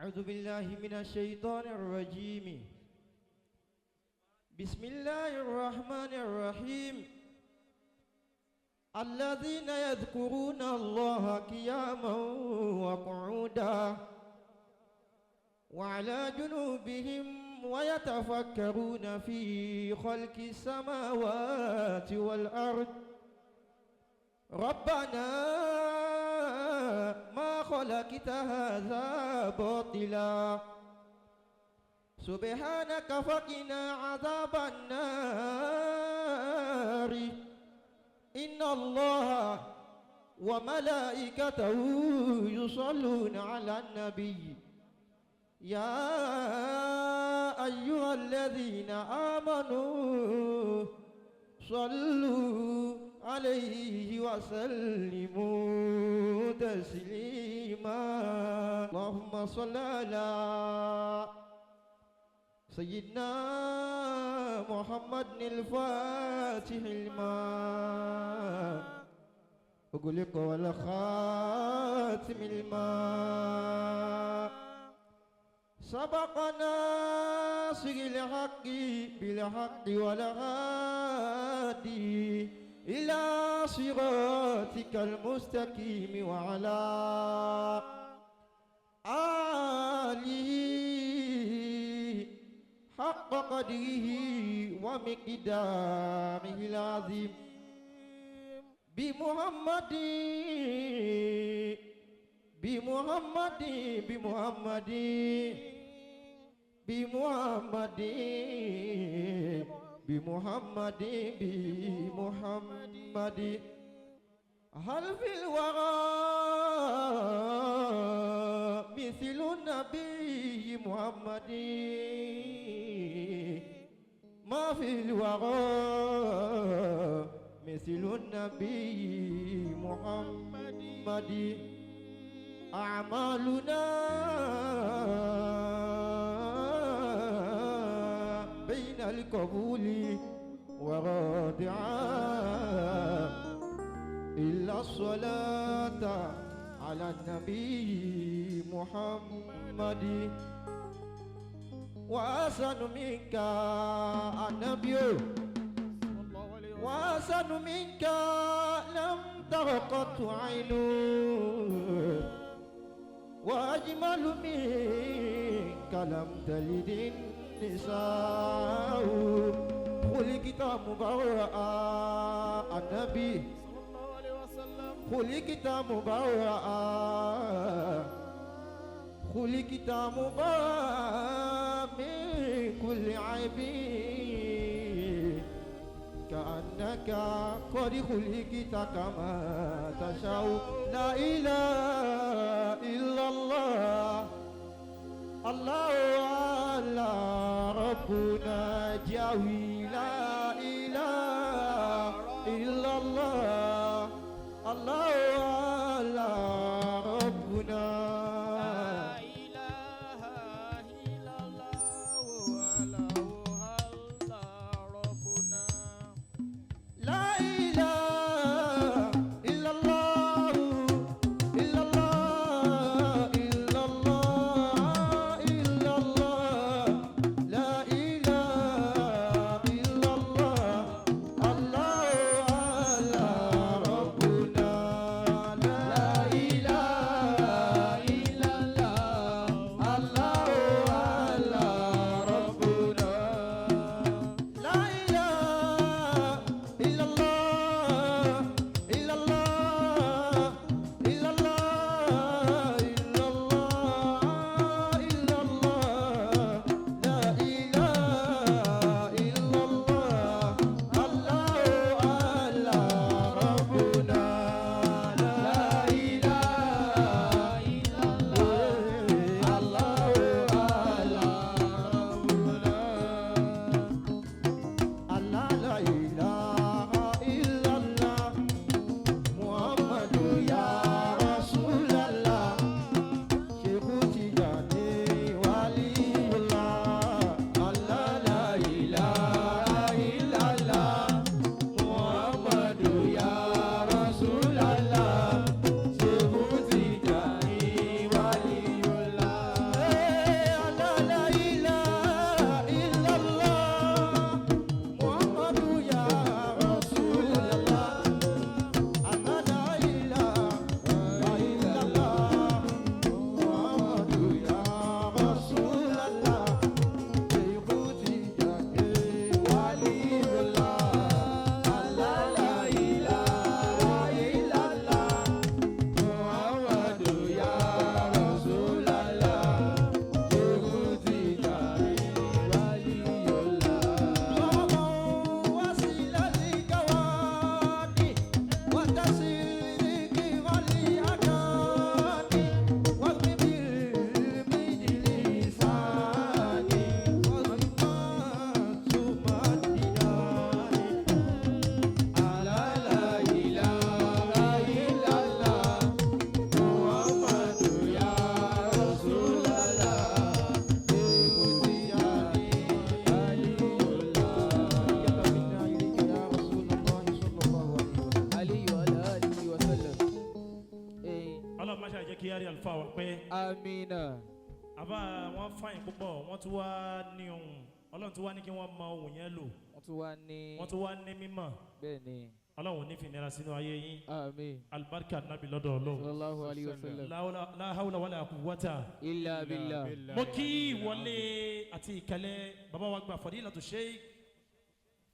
أعوذ بالله من الشيطان الرجيم. بسم الله الرحمن الرحيم. الذين يذكرون الله قياما وقعودا وعلى جنوبهم ويتفكرون في خلق السماوات والأرض ربنا ما خلقت هذا باطلا سبحانك فقنا عذاب النار إن الله وملائكته يصلون على النبي يا أيها الذين آمنوا صلوا عليه وسلموا تسليما. اللهم صل على سيدنا محمد الفاتح الماء أغلق والخاتم الماء سبقنا ناصر الحق بالحق والهادي إلى صراطك المستقيم وعلى آله حق قدره ومقداره العظيم بمحمد بمحمد بمحمد بمحمد بمحمد بمحمد هل في الورى مثل النبي محمد ما في الورى مثل النبي محمد أعمالنا بين القبول ورادعا إلا الصلاة على النبي محمد وأحسن منك النبي وأحسن منك لم تر قط عين وأجمل منك لم تلد النساء خلقت مبرأ النبي خلقت مبرأ خلقت مبرأ من كل عيب كأنك قد خلقت كما تشاء لا إله إلا الله الله على ربنا جاوي لا إله إلا الله الله على ربنا yari alfa wa pẹ́. Amina. àbá wọn fàyìn púpọ̀ wọ́n tún wá ní ohun ọlọ́run tún wá ní kí wọ́n mọ ohun yẹn lò. wọ́n tún wá ní mímọ̀. bẹ́ẹ̀ ni. ọlọ́run ní fìnnira sínú ayé yín. Àmín. alibarika nabi lọ́dọ̀ ọlọ́run. sallallahu alayhi wa sallam. la hawla wala quwwata. illa billah. mo kí ìwọlé àti ìkẹlẹ̀ bàbá wa gba fadilatu sheikh